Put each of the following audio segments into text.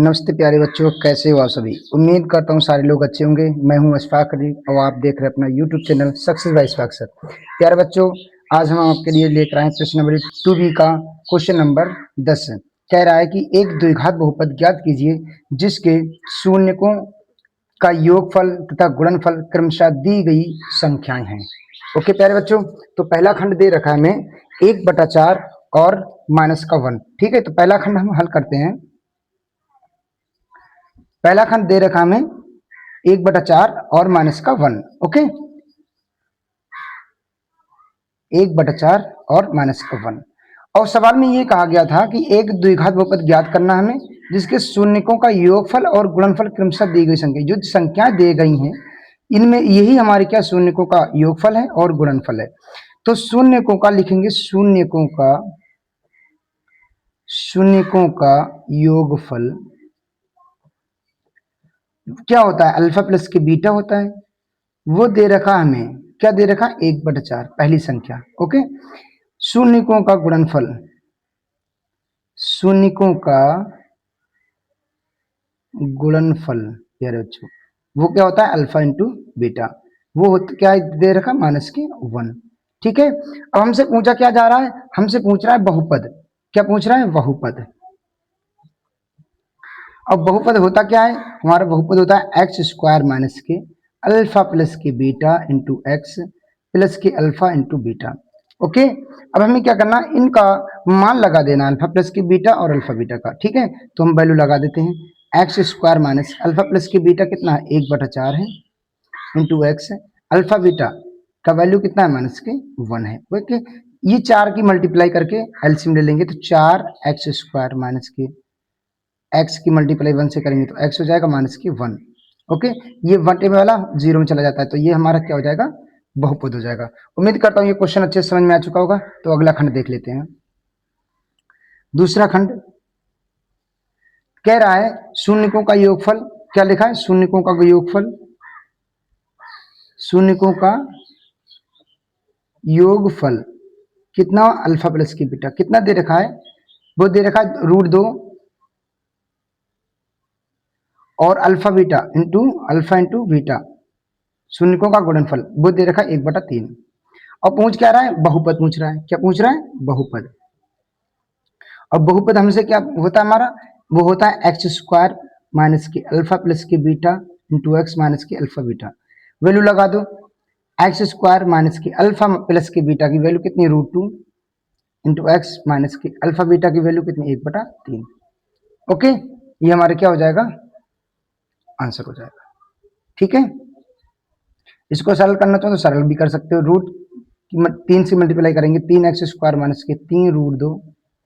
नमस्ते प्यारे बच्चों, कैसे हो आप सभी। उम्मीद करता हूँ सारे लोग अच्छे होंगे। मैं हूँ अशफाक अली और आप देख रहे हैं अपना YouTube channel success by Ashfaq sir. प्यारे बच्चों, आज हम आपके लिए लेकर आए प्रश्न नंबर 2B का क्वेश्चन नंबर 10। कह रहा है कि एक द्विघात बहुपद ज्ञात कीजिए जिसके शून्यकों का योगफल तथा गुणनफल क्रमशः दी गई संख्याएं हैं। ओके प्यारे बच्चों, तो पहला खंड दे रखा है हमें 1/4 और -1। ठीक है, तो पहला खंड हम हल करते हैं। पहला खंड दे रखा हमें 1/4 और -1। ओके, 1/4 और -1। और सवाल में ये कहा गया था कि एक द्विघात बहुपद ज्ञात करना हमें जिसके शून्यकों का योगफल और गुणनफल क्रमशः दी गई संख्या। जो संख्याएं दी गई हैं इनमें यही हमारे क्या शून्यकों का योगफल है और गुणनफल है। तो शून्यकों का लिखेंगे, शून्यकों का योगफल क्या होता है, अल्फा प्लस के बीटा होता है। वो दे रखा हमें, क्या दे रखा, 1/4 पहली संख्या। ओके, शून्यकों का गुणनफल, शून्यकों का गुणनफल यार बच्चों, वो क्या होता है, अल्फा इंटू बीटा। वो क्या दे रखा, -1। ठीक है, अब हमसे पूछा क्या जा रहा है, हमसे पूछ रहा है बहुपद। क्या पूछ रहा है, बहुपद। अब बहुपद होता क्या है, हमारा बहुपद होता है x² - के अल्फा प्लस के बीटा इंटू एक्स प्लस के अल्फा इंटू बीटा। ओके, अब हमें क्या करना, इनका मान लगा देना, अल्फा प्लस के बीटा और अल्फा बीटा का। ठीक है, तो हम वैल्यू लगा देते हैं। x² - अल्फा प्लस के बीटा कितना है, 1/4 है, इंटू एक्स। अल्फा बीटा का वैल्यू कितना है, -1 है। ओके, ये 4 की मल्टीप्लाई करके एलसीएम ले लेंगे, तो 4x² - के x की मल्टीप्लाई 1 से करेंगे तो x हो जाएगा -1। ओके, ये 1 वाला 0 में चला जाता है, तो ये हमारा क्या हो जाएगा, बहुपद हो जाएगा। उम्मीद करता हूँ ये क्वेश्चन अच्छे से समझ में आ चुका होगा। तो अगला खंड देख लेते हैं। दूसरा खंड कह रहा है शून्यकों का योगफल। क्या लिखा है, शून्यकों का योगफल, शून्यकों का योगफल कितना, अल्फा प्लस की बीटा कितना दे रखा है, वो दे रखा है √2 और alpha beta into alpha into beta. शून्यकों का गुणनफल वो दे रखा है 1/3। और पूछ क्या रहा है, बहुपद पूछ रहा है। क्या पूछ रहा है, बहुपद। और बहुपद हमसे क्या होता है हमारा, वो होता है x² - के अल्फा प्लस के बीटा इंटू एक्स माइनस के अल्फा बीटा। वैल्यू लगा दो, x² - के अल्फा प्लस के बीटा की वैल्यू कितनी, √2 इंटू एक्स माइनस के अल्फा बीटा की वैल्यू कितनी, 1/3। ओके, ये हमारे क्या हो जाएगा, आंसर हो जाएगा। ठीक है, इसको सरल करना चाहो तो सरल भी कर सकते हो। 3 से मल्टीप्लाई करेंगे, 3x² - के 3 √2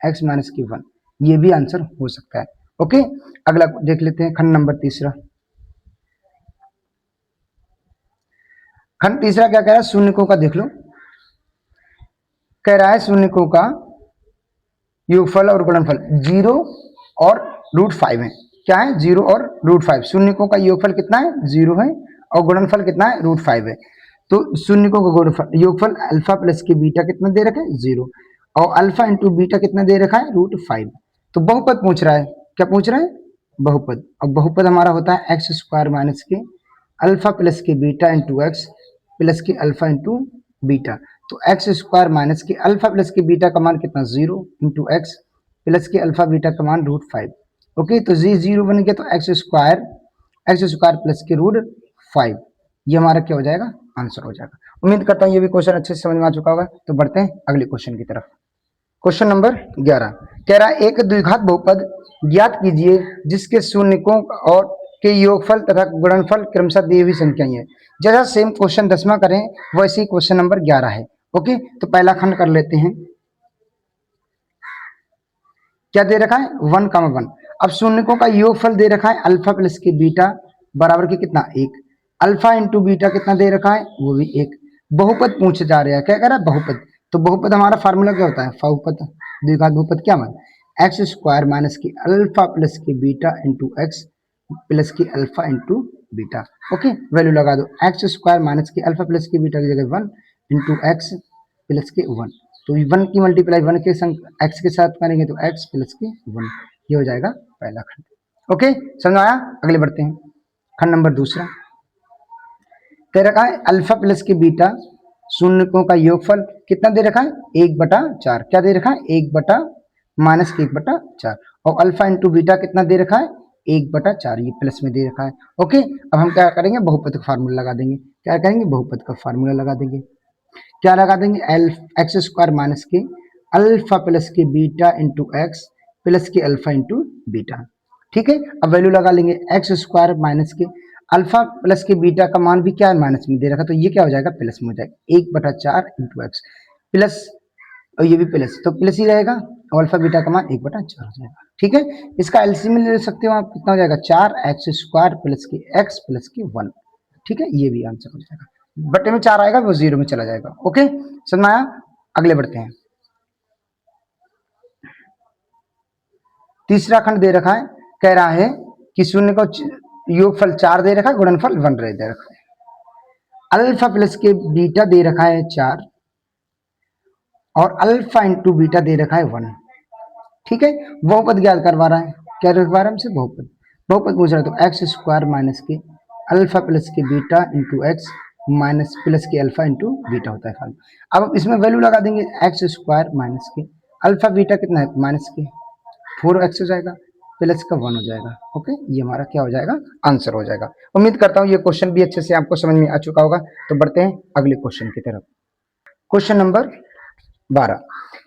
x माइनस की 1, ये भी आंसर हो सकता है। ओके, अगला देख लेते हैं, खंड नंबर तीसरा। खंड तीसरा क्या कह रहा है, शून्यकों का देख लो। कह रहा है शून्यकों का योगफल और गुणनफल 0 और √5 है। क्या है, 0 और √5। शून्यकों का योगफल कितना है, 0 है, और गुणनफल कितना है, √5 है। तो शून्यकों का गुणनफल योगफल अल्फा प्लस के बीटा कितना दे रखा है, 0, और अल्फा इंटू बीटा कितना दे रखा है, √5। तो बहुपद पूछ रहा है। क्या पूछ रहा है, बहुपद। और बहुपद हमारा होता है x² - के अल्फा प्लस के बीटा इंटू एक्स प्लस के अल्फा इंटू बीटा। तो x² - के अल्फा प्लस के बीटा का मान कितना, 0 इंटू एक्स प्लस के अल्फा बीटा का मान √5। ओके, तो जी 0 बन गया, तो x² प्लस के √5, ये हमारा क्या हो जाएगा, आंसर हो जाएगा। उम्मीद करता हूँ ये भी क्वेश्चन अच्छे से समझ में आ चुका होगा। तो बढ़ते हैं अगले क्वेश्चन की तरफ। क्वेश्चन नंबर 11 कह रहा है एक द्विघात बहुपद ज्ञात कीजिए जिसके शून्यकों और के योगफल तथा गुणनफल क्रमशः दी हुई संख्याएं हैं। जैसा सेम क्वेश्चन 10वां करें वैसे ही क्वेश्चन नंबर 11 है। ओके, तो पहला खंड कर लेते हैं। क्या दे रखा है, 1,1। अब शून्यकों का योगफल दे रखा है अल्फा प्लस के बीटा बराबर के कितना, 1। अल्फा इंटू बीटा कितना दे रखा है, वो भी 1। बहुपद पूछे जा रहे हैं, क्या कह रहा है, बहुपद। तो बहुपद हमारा फार्मूला क्या होता है, बहुपद, द्विघात बहुपद क्या मान, x² - के अल्फा प्लस के बीटा इंटू एक्स प्लस के alpha into beta. Okay, value लगा दो, x² - के अल्फा प्लस के बीटा की जगह 1 इंटू एक्स प्लस के 1। तो 1 की मल्टीप्लाई 1 के संग एक्स के साथ करेंगे तो x प्लस के 1, ये हो जाएगा पहला खंड। ओके, समझ आया? अगले बढ़ते हैं। खंड नंबर दूसरा दे रखा है अल्फा प्लस के बीटा शून्यकों का योगफल कितना दे रखा है, 1/4। क्या दे रखा है, 1/-1/4। और अल्फा इंटू बीटा कितना दे रखा है, 1/4। ये प्लस में दे रखा है। ओके, अब हम क्या करेंगे, बहुपद का फार्मूला लगा देंगे। क्या करेंगे, बहुपद का फार्मूला लगा देंगे। क्या लगा देंगे, एक्स स्क्वायर माइनस के अल्फा प्लस के बीटा इंटू एक्स प्लस के अल्फा इंटू बीटा। ठीक है, अब वैल्यू लगा लेंगे, एक्स स्क्वायर माइनस के अल्फा प्लस के बीटा का मान भी क्या है, माइनस में दे रखा, तो ये क्या हो जाएगा, प्लस में हो जाएगा, 1/4 इंटू एक्स प्लस, और ये भी प्लस, तो प्लस ही रहेगा, और अल्फा बीटा का मान 1/4 हो जाएगा। ठीक है, इसका एलसीएम ले सकते हो आप, कितना हो जाएगा, 4x स्क्वायर प्लस के x प्लस के 1। ठीक है, ये भी आंसर हो जाएगा। बटे में 4 आएगा, वो 0 में चला जाएगा। ओके, समझ में आया? अगले बढ़ते हैं। तीसरा खंड दे रखा है, कह रहा है कि शून्य को योगफल 4 दे रखा है, गुणनफल 1 दे रखा है। अल्फा प्लस के बीटा दे रखा है 4 और अल्फा इंटू बीटा दे रखा है 1। ठीक है, बहुपद ज्ञात करवा रहा है। क्या करवा रहा है हमसे, बहुपद। बहुपद पूछ रहा है, तो एक्स स्क्वायर माइनस के अल्फा प्लस के beta into x minus plus के अल्फा इंटू बीटा होता है फार्मूला। अब इसमें वैल्यू लगा देंगे, एक्स स्क्वायर माइनस के अल्फा बीटा कितना है, माइनस के 4x हो जाएगा प्लस का 1 हो जाएगा। ओके, ये हमारा क्या हो जाएगा, आंसर हो जाएगा। उम्मीद करता हूँ ये क्वेश्चन भी अच्छे से आपको समझ में आ चुका होगा। तो बढ़ते हैं अगले क्वेश्चन की तरफ। क्वेश्चन नंबर 12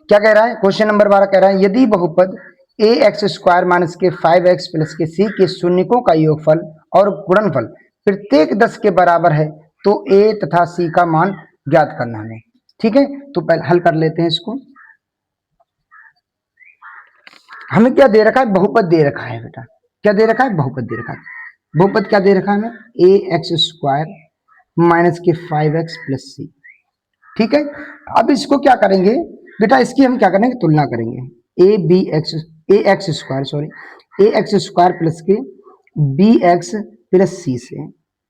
क्या कह रहा है, क्वेश्चन नंबर 12 कह रहा है यदि बहुपद ए एक्स स्क्वायर माइनस के 5x प्लस के सी के शून्यकों का योगफल और गुणनफल प्रत्येक 10 के बराबर है तो ए तथा सी का मान ज्ञात करना है। ठीक है, तो पहले हल कर लेते हैं इसको। हमें क्या दे रखा है, बहुपद दे रखा है बेटा। क्या दे रखा है, बहुपद दे रखा है। बहुपद क्या दे रखा है हमें, ए एक्स स्क्वायर माइनस के 5x प्लस सी। ठीक है, अब इसको क्या करेंगे बेटा, इसकी हम क्या करेंगे, तुलना करेंगे। ए एक्स स्क्वायर सॉरी ए एक्स स्क्वायर प्लस के बी एक्स प्लस सी से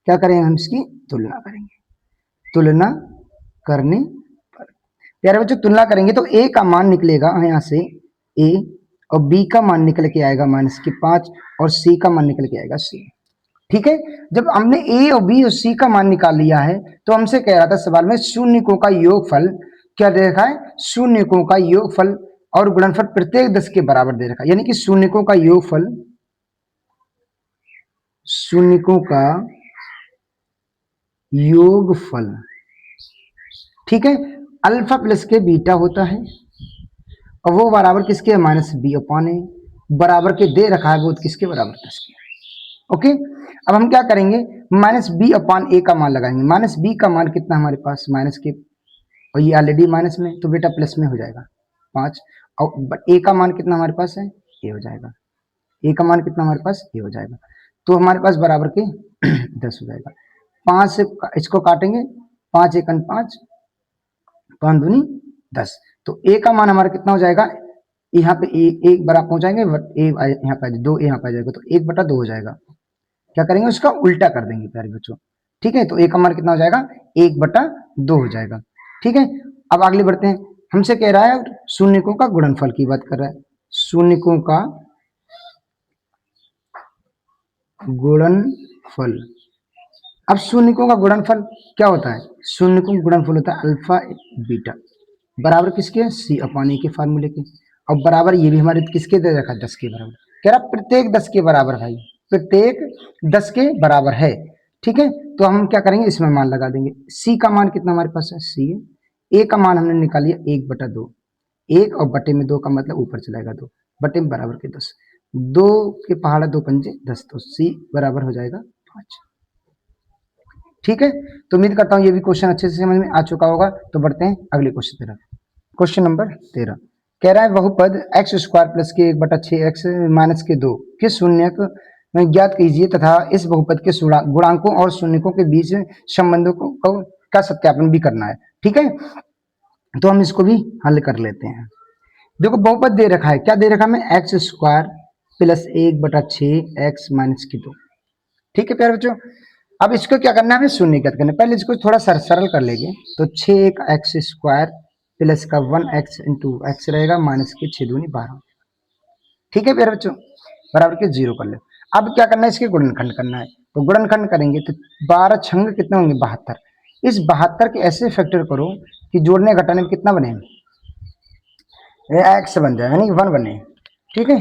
क्या करेंगे, हम इसकी तुलना करेंगे। तुलना करने पर प्यारे बच्चों तुलना करेंगे तो ए का मान निकलेगा यहाँ से ए, और बी का मान निकल के आएगा -5 और सी का मान निकल के आएगा सी। ठीक है, जब हमने ए और बी और सी का मान निकाल लिया है तो हमसे कह रहा था सवाल में शून्यकों का योगफल क्या दे रखा है, शून्यकों का योगफल और गुणनफल प्रत्येक 10 के बराबर दे रखा है। यानी कि शून्यकों का योगफल, शून्यकों का योगफल, ठीक है, अल्फा प्लस के बीटा होता है और वो बराबर किसके, -b/a बराबर के दे रखा है वो किसके बराबर, 10 के। ओके, अब हम क्या करेंगे, -b/a का मान लगाएंगे। -b का मान कितना हमारे पास, माइनस के, और ये ऑलरेडी माइनस में, तो बेटा प्लस में हो जाएगा 5, और a का मान कितना हमारे पास है, a हो जाएगा। a का मान कितना हमारे पास, a हो जाएगा, तो हमारे पास बराबर के 10 हो जाएगा। 5 से इसको काटेंगे, 5 × 5 5 दूनी 10, तो a का मान हमारा कितना हो जाएगा, यहाँ पे एक बराबर पहुंचाएंगे, यहाँ पे 2 यहाँ पे आ जाएगा, तो 1/2 हो जाएगा। क्या करेंगे, उसका उल्टा कर देंगे प्यारे बच्चों। ठीक है, तो ए का मान कितना हो जाएगा, 1/2 हो जाएगा। ठीक है, अब आगे बढ़ते हैं। हमसे कह रहा है शून्यकों का गुणनफल की बात कर रहा है, शून्यकों का गुणनफल। अब शून्यकों का गुणनफल क्या होता है, शून्यकों का गुणनफल होता है अल्फा बीटा बराबर किसके, c/a के फार्मूले के, और बराबर ये भी हमारे किसके दे रखा है, 10 के बराबर। कह रहा प्रत्येक 10 के बराबर भाई, प्रत्येक 10 के बराबर है। ठीक है, तो हम क्या करेंगे, इसमें मान लगा देंगे। c का मान कितना हमारे पास है, c है। a का मान हमने निकाल लिया 1/2, 1 और बटे में 2 का मतलब ऊपर चलाएगा 2, बटे में बराबर के 10, 2 के पहाड़ा 2 पंजे 10, तो c बराबर हो जाएगा 5। ठीक है, तो उम्मीद करता हूँ ये भी क्वेश्चन अच्छे से समझ में आ चुका होगा। तो बढ़ते हैं अगले क्वेश्चन की तरफ। क्वेश्चन नंबर 13 कह रहा है बहुपद एक्स स्क्वायर प्लस के 1/6x माइनस के 2 के शून्यक ज्ञात कीजिए तथा इस बहुपद के गुणांकों और शून्यकों के बीच संबंधों को का सत्यापन भी करना है। ठीक है, तो हम इसको भी हल कर लेते हैं। देखो बहुपद दे रखा है, क्या दे रखा है हमें, x square plus 1/6x minus के 2। ठीक है प्यारे बच्चों, अब इसको क्या करना है, हमें शून्य ज्ञात करना है। पहले इसको थोड़ा सरल कर लेंगे, तो 6x स्क्वायर प्लस का 1x इंटू एक्स रहेगा माइनस के 6 दूनी 12। ठीक है प्यारे बच्चों, बराबर के 0 कर ले। अब क्या करना है, इसके गुणनखंड करना है। तो गुणनखंड करेंगे तो 12 छंग कितने होंगे, 72। इस 72 के ऐसे फैक्टर करो कि जोड़ने घटाने में कितना बने, एक्स बन जाए, यानी 1 बने। ठीक है,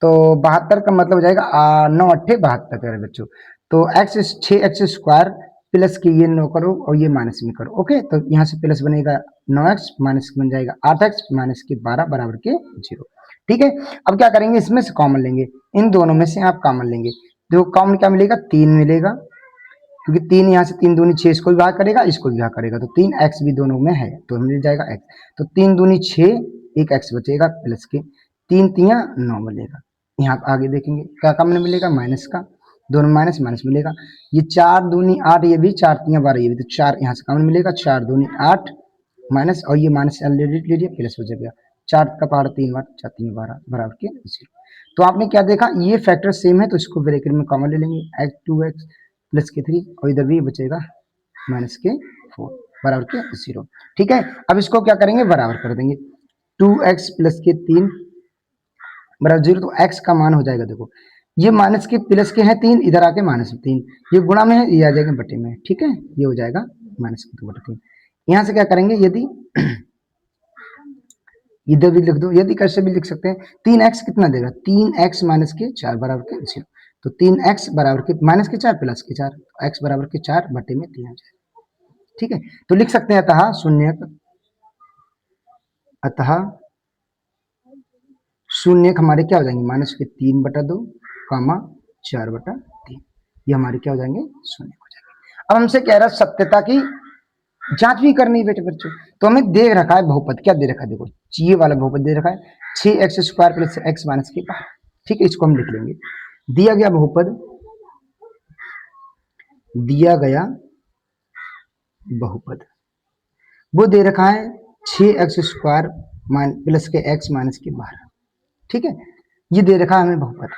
तो 72 का मतलब हो जाएगा 9 अट्ठे 72 प्यारे बच्चों। तो एक्स 6x² प्लस के ये 9 करो और ये माइनस में करो। ओके, तो यहाँ से प्लस बनेगा 9x, माइनस बन जाएगा 8x, माइनस के 12 बराबर के 0। ठीक है, अब क्या करेंगे, इसमें से कॉमन लेंगे, इन दोनों में से आप कॉमन लेंगे। देखो कॉमन क्या मिलेगा, 3 मिलेगा, क्योंकि 3 यहाँ से 3 दूनी 6, इसको भी भाग करेगा, इसको भी भाग करेगा, तो 3x भी दोनों में है तो मिल जाएगा x। तो 3 दूनी 6, एक x बचेगा प्लस के 3 तियां 9 मिलेगा। यहाँ आगे देखेंगे क्या कॉमन मिलेगा, माइनस का, दोनों माइनस माइनस मिलेगा। ये 4 दूनी 8, ये भी 4 तियां 12, ये भी, तो 4 यहाँ से कॉमन मिलेगा, 4 दूनी 8 माइनस, और ये माइनस ऑलरेडी ले लिया, प्लस हो जाएगा 4 का पावर 3 बार 4 3 12 बराबर के 0। तो आपने क्या देखा, ये फैक्टर सेम है तो इसको ब्रैकेट में कॉमन ले लेंगे, x 2x प्लस के 3, और इधर भी बचेगा माइनस के 4 बराबर के 0। ठीक है, अब इसको क्या करेंगे, बराबर कर देंगे, 2x प्लस के 3 बराबर 0। तो x का मान हो जाएगा, देखो ये माइनस के प्लस के हैं 3, इधर आके माइनस 3, ये गुणा में है, ये आ जाएगा बटे में। ठीक है, ये हो जाएगा माइनस के 2 बटे 3। यहाँ से क्या करेंगे, यदि इधर भी लिख दो, यदि कैसे भी लिख सकते हैं, 3x कितना देगा, 3x माइनस के 4 बराबर के 0। तो 3x बराबर के माइनस के 4 प्लस के 4, x बराबर के 4 बटे में 3 आ जाएगा। ठीक है, तो लिख सकते हैं अतः शून्य हमारे क्या हो जाएंगे, माइनस के 3 बटा 2 कामा 4 बटा 3, ये हमारे क्या हो जाएंगे, शून्य हो जाएंगे। अब हमसे कह रहा है सत्यता की जांच भी करनी है बेटे बच्चों, तो हमें दे रखा है बहुपद, क्या दे रखा है, देखो ये वाला बहुपद दे रखा है 6x² प्लस x माइनस के 12। ठीक है, इसको हम लिख लेंगे, दिया गया बहुपद, दिया गया बहुपद वो दे रखा है 6x² प्लस के x माइनस के 12। ठीक है, ये दे रखा है हमें बहुपद,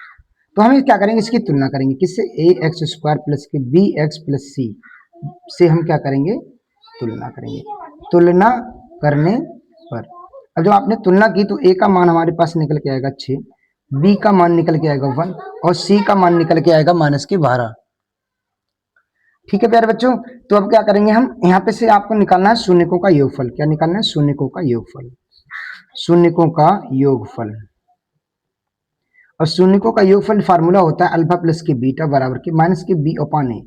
तो हमें क्या करेंगे, इसकी तुलना करेंगे किससे, ax² प्लस के bx प्लस c से हम क्या करेंगे, तुलना करेंगे। तुलना करने पर अब जब आपने तुलना की तो a का मान हमारे पास निकल के आएगा 6, b का मान निकल के आएगा 1 और c का मान निकल के आएगा माइनस के 12। ठीक है प्यारे बच्चों, तो अब क्या करेंगे हम, यहाँ पे से आपको निकालना है शून्यकों का योगफल। क्या निकालना है, शून्यकों का योगफल, शून्यकों का योगफल। और शून्यकों का योगफल फार्मूला होता है अल्फा प्लस के बीटा बराबर के माइनस के बी अपॉन ए।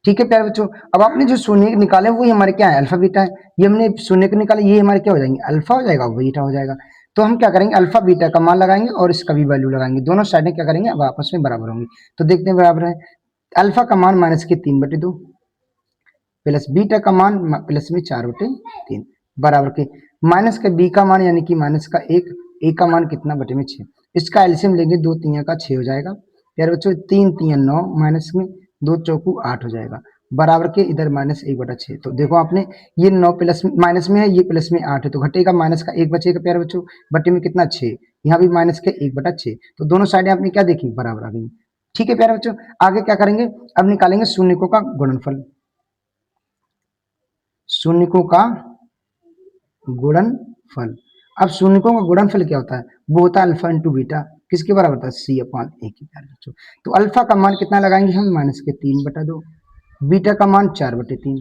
ठीक है प्यारे बच्चों, अब आपने जो शून्य निकाले वही हमारे क्या है, अल्फा बीटा है। ये हमने शून्य को निकाले, ये हमारे क्या हो जाएंगे, अल्फा हो जाएगा, बीटा हो जाएगा। तो हम क्या करेंगे, अल्फा बीटा का मान लगाएंगे और इसका भी वैल्यू लगाएंगे, दोनों साइडें क्या करेंगे, अब आपस में बराबर होंगी। तो देखते हैं बराबर है, अल्फा का मान माइनस के 3 बटे 2 प्लस बीटा का मान प्लस में 4 बटे 3 बराबर के माइनस का बी का मान यानी कि माइनस का 1, ए का मान कितना बटे में 6। इसका एलसीएम लेंगे, 2 तिया का 6 हो जाएगा प्यारे बच्चों, 3 तिया 9 माइनस में 2 चौकू 8 हो जाएगा बराबर के इधर माइनस 1 बटा 6। तो देखो आपने ये 9 प्लस माइनस में है, ये प्लस में 8 है, तो घटेगा माइनस का 1 बचेगा प्यारे बच्चों, बटे में कितना 6, यहाँ भी माइनस के 1 बटा 6। तो दोनों साइडें आपने क्या देखी, बराबर आ गई। ठीक है प्यारे बच्चों, आगे क्या करेंगे, अब निकालेंगे शून्यकों का गुणनफल। शून्यकों का गुणनफल, अब शून्यकों का गुणनफल क्या होता है, वो होता है अल्फा इंटू बीटा, किसके बराबर होता है, सी अपॉन ए के प्यारे बच्चों। तो अल्फा का मान कितना लगाएंगे हम, माइनस के 3 बटा 2, बीटा का मान 4 बटे 3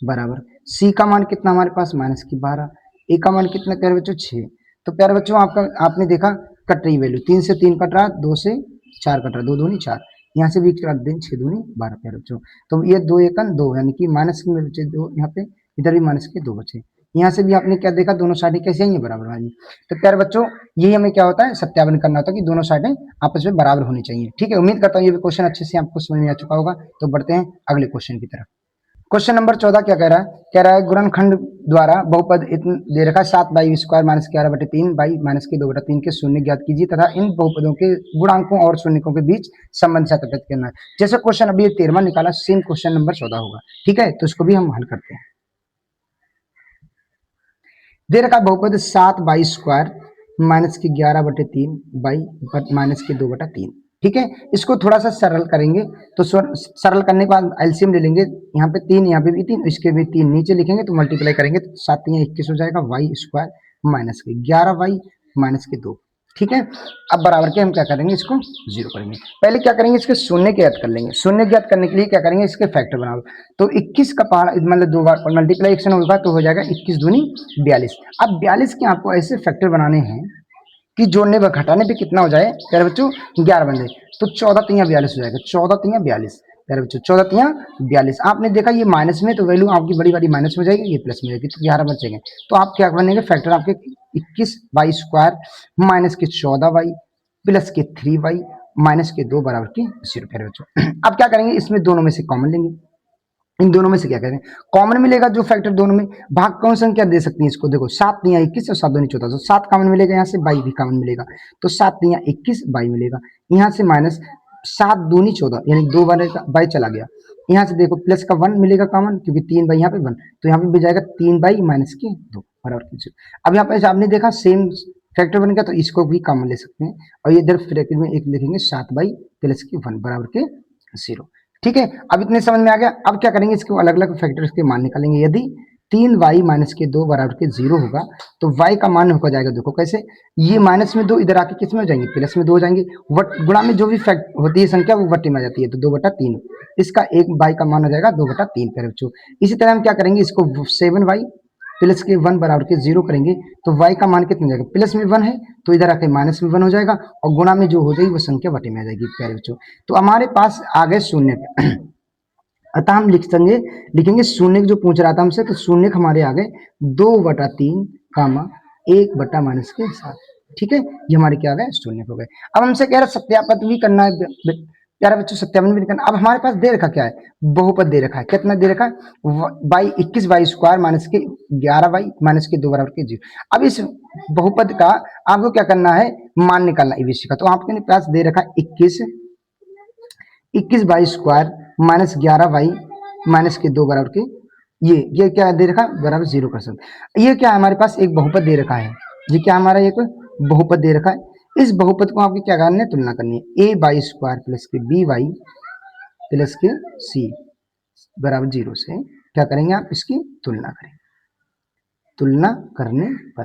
बराबर, सी का मान कितना हमारे पास माइनस की 12, ए का मान कितना प्यारे बच्चों 6। तो प्यारे बच्चों आपका आपने देखा कट रही वैल्यू, 3 से 3 कट रहा, 2 से 4 कट रहा, 2 दूनी 4, यहाँ से भी काट दें 6 दूनी 12 प्यारे बच्चों। तो ये 2 एकन 2 यानी कि माइनस में बचे 2, यहाँ पे इधर भी माइनस के 2 बचे, यहाँ से भी आपने क्या देखा, दोनों साइडें कैसे आएंगी, बराबर आएंगी। तो प्यारे बच्चों यही हमें क्या होता है, सत्यापन करना होता है कि दोनों साइडें आपस में बराबर होनी चाहिए। ठीक है, उम्मीद करता हूँ ये भी क्वेश्चन अच्छे से आपको समझ में आ चुका होगा। तो बढ़ते हैं अगले क्वेश्चन की तरफ। क्वेश्चन नंबर 14 क्या कह रहा है, कह रहा है गुणनखंड द्वारा बहुपद इतने दे रखा है 7/2 माइनस 11 बटे 3 बाई माइनस के 2 बटा 3 के शून्य ज्ञात कीजिए तथा इन बहुपदों के गुणांकों और शून्यकों के बीच संबंध सत्यापित करना है। जैसे क्वेश्चन अभी 13वां निकाला, सेम क्वेश्चन नंबर 14 होगा। ठीक है, तो इसको भी हम हल करते हैं। दे रखा बहुपद 7/2 माइनस के 11 बटे 3 बाई माइनस के 2 बटा 3। ठीक है, इसको थोड़ा सा सरल करेंगे, तो सरल करने के बाद एलसीएम ले लेंगे, यहाँ पे 3 यहाँ पे भी 3, इसके भी 3 नीचे लिखेंगे तो मल्टीप्लाई करेंगे तो 7 3 21 हो जाएगा, वाई स्क्वायर माइनस के 11 वाई माइनस के 2। ठीक है। अब बराबर के हम क्या करेंगे, इसको जीरो करेंगे। पहले क्या करेंगे, इसके शून्य ज्ञात कर लेंगे। शून्य ज्ञात करने के लिए क्या करेंगे, इसके फैक्टर बना लो। तो 21 का पहाड़ मतलब 2 बार मल्टीप्लाइकेशन होगा तो हो जाएगा 21 दूनी 42। अब 42 के आपको ऐसे फैक्टर बनाने हैं कि जोड़ने व घटाने पे कितना हो जाए प्यारे बच्चों, 11 बन जाए। तो 14 तिया 42 हो जाएगा, 14 तिया 42 प्यारे बच्चों, 14 तिया 42। आपने देखा ये माइनस में तो वैल्यू आपकी बड़ी वाली माइनस में जाएगी, ये प्लस में जाएगी, तो 11 बचेंगे। तो आप क्या बनेंगे, फैक्टर आपके 21y स्क्वायर माइनस के 14y प्लस के 3y माइनस के 2 बराबर के 0 प्यारे बच्चों। अब क्या करेंगे, इसमें दोनों में से कॉमन लेंगे। इन दोनों में से क्या करें, कॉमन मिलेगा जो फैक्टर दोनों में, भाग कौन संख्या दे सकती है इसको, देखो 7 तिया 21 और 7 दूनी 14, तो 7 कॉमन मिलेगा, यहाँ से बाई भी कॉमन मिलेगा, तो 7 तिया 21 बाई मिलेगा, यहाँ से माइनस 7 दूनी 14 यानी 2 बाई चला गया, यहाँ से देखो प्लस का 1 मिलेगा कॉमन, क्योंकि 3 बाई यहाँ पे 1, तो यहाँ पे भी जाएगा 3 बाई माइनस के 2 बराबर के 0। अब यहाँ पे आपने देखा सेम फैक्टर बन गया, तो इसको भी कॉमन ले सकते हैं, और ये इधर ब्रैकेट में एक लिखेंगे 7 बाई प्लस के 1 बराबर के 0। ठीक है, अब इतने समझ में आ गया। अब क्या करेंगे, इसको अलग अलग फैक्टर्स के मान निकालेंगे। यदि 3y माइनस के 2 बराबर के 0 होगा तो y का मान हो जाएगा, देखो कैसे, ये माइनस में 2 इधर आके किस में हो जाएंगे, प्लस में 2 हो जाएंगे। गुणा में जो भी फैक्ट होती है संख्या वो वट्टे में आ जाती है, तो 2/3 इसका एक y का मान हो जाएगा 2/3 प्यारे बच्चों। इसी तरह हम क्या करेंगे, इसको 7y प्लस के 1 बराबर के 0 करेंगे, तो y का मान कितना जाएगा, प्लस में 1 है तो इधर आके माइनस में 1 हो जाएगा, और गुणा में जो हो जाएगी वो संख्या वटे में आ जाएगी प्यारे बच्चों। तो हमारे पास आ गए शून्य। अतः हम लिखेंगे शून्य जो पूछ रहा था हमसे, तो शून्य हमारे आ गए 2/3 कामा 1/-7। ठीक है, ये हमारे क्या आ गए, शून्य हो गए। अब हमसे कह रहा सत्यापित भी करना है प्यारे बच्चों, सत्यापन भी करना। अब हमारे पास दे रखा क्या है, बहुपद दे रखा है, कितना दे रखा है, बाई 21y स्क्वायर माइनस के 11y माइनस के 2 बराबर के 0। अब इस बहुपद का आपको क्या करना है, मान निकालना एबीसी का। तो आपके पास दे रखा है 21y square minus 11y minus के 2 बराबर के ये क्या दे रखा है, बराबर 0 कर सकते। ये क्या है, हमारे पास एक बहुपद दे रखा है, ये क्या हमारा एक बहुपद दे रखा है। इस बहुपद को आपको क्या करना है, तुलना करनी है, a स्क्वायर प्लस के by प्लस के c बराबर 0 से क्या करेंगे, आप इसकी तुलना करेंगे। तुलना करने पर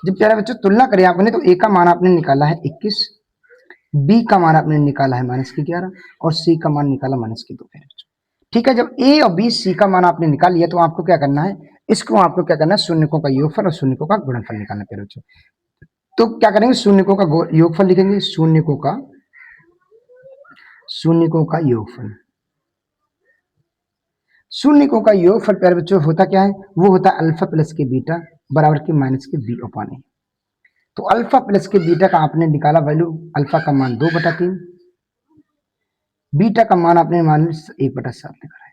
जब प्यारे बच्चों तुलना करें आपने, तो a का मान आपने निकाला है 21, b का मान आपने निकाला है माइनस के 11, और c का मान निकाला माइनस के 2 प्यारे बच्चों। ठीक है, जब a और b c का मान आपने निकाल लिया, तो आपको क्या करना है, इसको आपको क्या करना है, शून्यकों का योगफल और शून्यकों का गुणनफल निकालना प्यारे बच्चों। तो क्या करेंगे, शून्यकों का योगफल लिखेंगे, शून्यकों का योगफल। शून्यकों का योगफल प्यारे बच्चों होता क्या है, वो होता है अल्फा प्लस के बीटा बराबर के माइनस के बी अपॉन ए। तो अल्फा प्लस के बीटा का आपने निकाला वैल्यू, अल्फा का मान 2/3, बीटा का मान आपने माइनस 1/7 निकाला है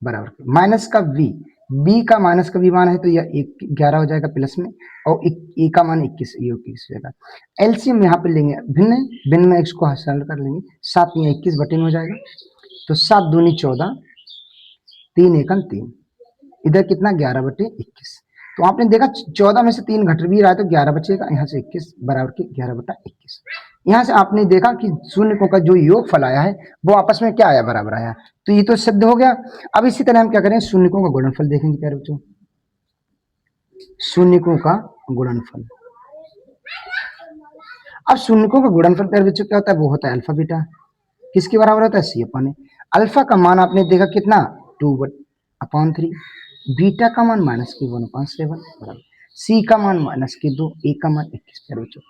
बराबर के माइनस का बी, बी का माइनस का भी मान है तो यह 11 हो जाएगा प्लस में, और ए का मान 21, ये 21 हो जाएगा। एलसीएम यहाँ पे लेंगे, भिन्न भिन्न में इसको हल कर लेंगे, 7 या 21 बटे में हो जाएगा, तो 7 दूनी 14, 3 एकम 3, इधर कितना 11/21। तो आपने देखा 14 में से 3 घट भी रहा है तो 11 बचेगा, यहाँ से 21 बराबर के 11/21। यहाँ से आपने देखा कि शून्यकों का जो योगफल आया है वो आपस में क्या आया, बराबर आया, तो ये तो सिद्ध हो गया। अब इसी तरह हम क्या करें, शून्यकों का गुणनफल देखेंगे प्यारे बच्चों, शून्यकों का गुणनफल। अब शून्यकों का गुणनफल प्यारे बच्चों क्या होता है, वो होता है अल्फा बीटा, किसके बराबर होता है, सी अपॉन ए। अल्फा का मान आपने देखा कितना 2/3, बीटा का मान माइनस के 1/7 बराबर, सी का मान माइनस के 2, ए का मान 21 प्यारे बच्चों।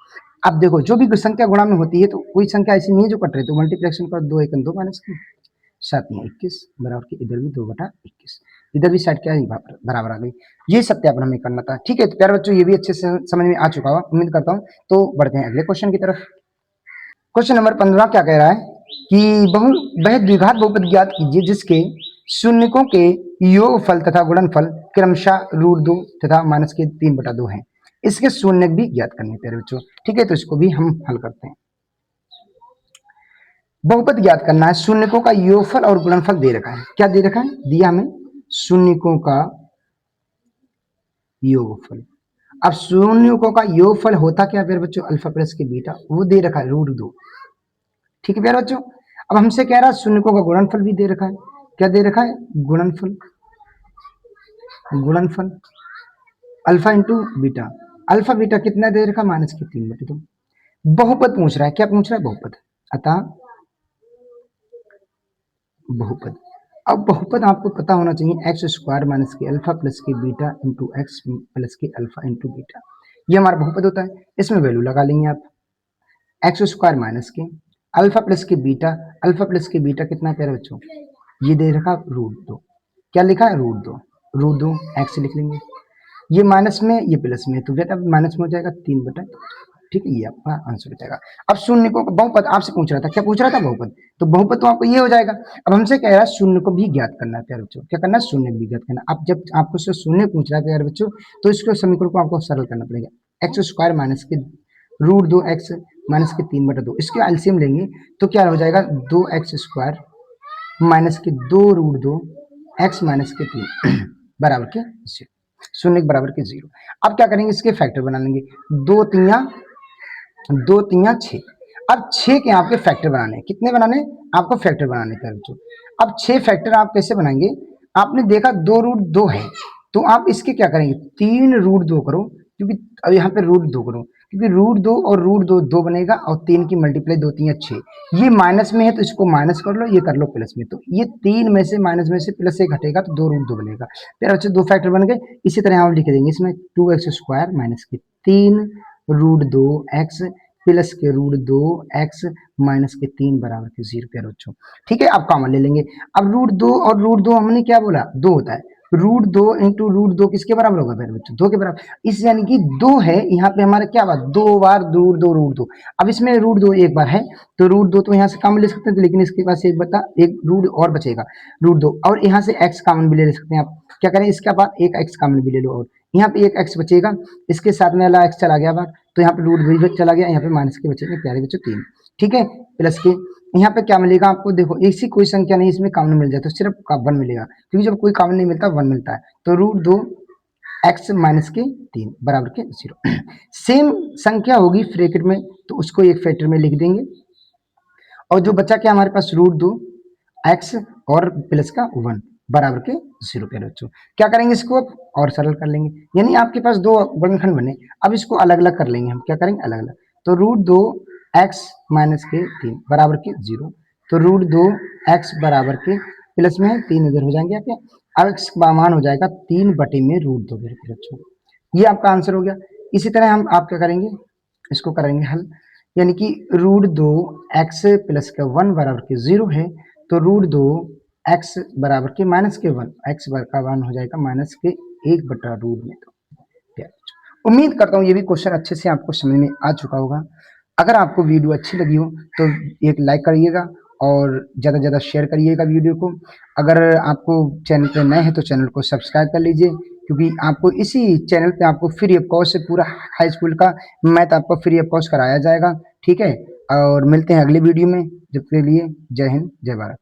अब देखो जो भी संख्या गुणा में होती है तो कोई संख्या ऐसी नहीं है जो कट रही, तो मल्टीप्लिकेशन कर 2 एकम 2 माइनस के 7 या 21 बराबर के इधर भी 2/21, इधर भी साइड क्या है बराबर आ गई। ये सत्यापन हमें करना था। ठीक है, तो प्यारे बच्चों ये भी अच्छे से समझ में आ चुका होगा उम्मीद करता हूँ। तो बढ़ते हैं अगले क्वेश्चन की तरफ। क्वेश्चन नंबर 15 क्या कह रहा है कि वह द्विघात बहुपद ज्ञात कीजिए जिसके शून्यकों के योगफल तथा गुणनफल क्रमशः √2 तथा माइनस के 3/2 हैं। इसके शून्य भी ज्ञात करने प्यारे बच्चों। ठीक है, तो इसको भी हम हल करते हैं। बहुपद ज्ञात करना है, शून्यकों का योगफल और गुणनफल दे रखा है। क्या दे रखा है, दिया हमें शून्यकों का योगफल। अब शून्यकों का योगफल होता क्या प्यारे बच्चों, अल्फा प्लस के बीटा, वो दे रखा है √2। ठीक है प्यारे बच्चों, अब हमसे कह रहा है शून्यकों का गुणनफल भी दे रखा है। क्या दे रखा है, गुणनफल alpha into beta. Alpha beta कितना दे रखा, -के 3/2। बहुपद पूछ रहा है, क्या पूछ रहा है? बहुपद। अतः बहुपद। अब बहुपद आपको पता होना चाहिए एक्स स्क्वायर माइनस के अल्फा प्लस के बीटा इंटू एक्स प्लस के अल्फा इंटू बीटा, ये हमारा बहुपद होता है। इसमें वैल्यू लगा लेंगे आप, एक्स स्क्वायर माइनस के अल्फा प्लस के बीटा, अल्फा प्लस के बीटा कितना है प्यारे बच्चों? ये दे रखा √2, क्या लिखा है? √2, √2 एक्स लिख लेंगे, ये माइनस में ये प्लस में, तो बेटा माइनस में हो जाएगा 3/2, ठीक है, ये आपका आंसर हो जाएगा। अब शून्य को बहुपद आपसे पूछ रहा था, क्या पूछ रहा था? बहुपद, तो बहुपद तो आपको ये हो जाएगा। अब हमसे कह रहा है शून्य को भी ज्ञात करना है प्यारे बच्चों, क्या करना है? शून्य भी ज्ञात करना। अब जब आपको से शून्य पूछ रहा है प्यारे बच्चों, तो इसको समीकरण को आपको सरल करना पड़ेगा, एक्स स्क्वायर माइनस के √2 एक्स माइनस के 3/2, इसके एलसीएम लेंगे तो क्या हो जाएगा? 2x स्क्वायर माइनस के 2 √2 एक्स माइनस के 3 बराबर के 0, शून्य के बराबर के 0। अब क्या करेंगे? इसके फैक्टर बना लेंगे, 2×3 6। अब 6 के आपके फैक्टर बनाने, कितने बनाने? आपको फैक्टर बनाने का बच्चों। अब 6 फैक्टर आप कैसे बनाएंगे? आपने देखा 2 √2 है, तो आप इसके क्या करेंगे? 3 √2 करो, क्योंकि अब यहाँ पे √2 करो, क्योंकि √2 और √2 2 बनेगा, और 3 की मल्टीप्लाई 2 3 6, ये माइनस में है तो इसको माइनस कर लो, ये कर लो प्लस में, तो ये 3 में से माइनस में से प्लस 1 घटेगा तो 2 √2 बनेगा। फिर अच्छे 2 फैक्टर बन गए। इसी तरह हम लिख देंगे इसमें 2x स्क्वायर माइनस के 3 √2 एक्स प्लस के √2 एक्स माइनस के 3 बराबर के 0 पे बच्चों, ठीक है। अब कॉमन ले लेंगे। अब √2 और √2 हमने क्या बोला? 2 होता है, √2 इंटू √2 किसके बराबर होगा मेरे बच्चों? 2 के बराबर। इस यानी कि 2 है, यहाँ पे हमारा क्या बात? 2 बार √2। अब इसमें √2 एक बार है, तो √2 तो यहाँ से कॉमन ले सकते हैं, लेकिन इसके पास एक रूट और बचेगा √2, और यहाँ से x कॉमन भी ले सकते हैं आप। क्या करें? इसके बाद एक x कॉमन भी ले लो, और यहाँ पे एक x बचेगा, इसके साथ में वाला x चला गया बार, तो यहाँ पे √2 चला गया, यहाँ पे माइनस के बचेंगे प्यारे बच्चों 3, ठीक है, प्लस के यहाँ पे क्या मिलेगा आपको? देखो ऐसी कोई संख्या नहीं इसमें कॉमन मिल जाए तो सिर्फ 1 मिलेगा, क्योंकि जब कोई कॉमन नहीं मिलता 1 मिलता है, तो √2 एक्स माइनस के 3 बराबर के 0। सेम संख्या होगी ब्रैकेट में, तो उसको एक फैक्टर में लिख देंगे, और जो बचा क्या हमारे पास? √2 एक्स और प्लस का 1 बराबर के 0 पे बच्चों। क्या करेंगे? इसको अब और सरल कर लेंगे, यानी आपके पास 2 वर्गखंड बने, अब इसको अलग अलग कर लेंगे हम। क्या करेंगे? अलग अलग, तो √2 एक्स माइनस के 3 बराबर के 0, तो √2 एक्स बराबर के प्लस में 3 इधर हो जाएंगे आपके, अब एक्स का मान हो जाएगा 3/√2 बच्चों, ये आपका आंसर हो गया। इसी तरह हम आप क्या करेंगे? इसको करेंगे हल, यानी कि √2 एक्स प्लस का 1 बराबर के 0 है, तो √2 एक्स बराबर के माइनस के 1, एक्स का मान हो जाएगा माइनस के 1/√2 में। तो उम्मीद करता हूँ ये भी क्वेश्चन अच्छे से आपको समझ में आ चुका होगा। अगर आपको वीडियो अच्छी लगी हो तो एक लाइक करिएगा, और ज़्यादा से ज़्यादा शेयर करिएगा वीडियो को। अगर आपको चैनल पे नए हैं तो चैनल को सब्सक्राइब कर लीजिए, क्योंकि आपको इसी चैनल पे आपको फ्री ऑफ कॉस्ट से पूरा हाई स्कूल का मैथ आपको फ्री ऑफ कॉस्ट कराया जाएगा, ठीक है। और मिलते हैं अगले वीडियो में, जब के लिए जय हिंद जय भारत।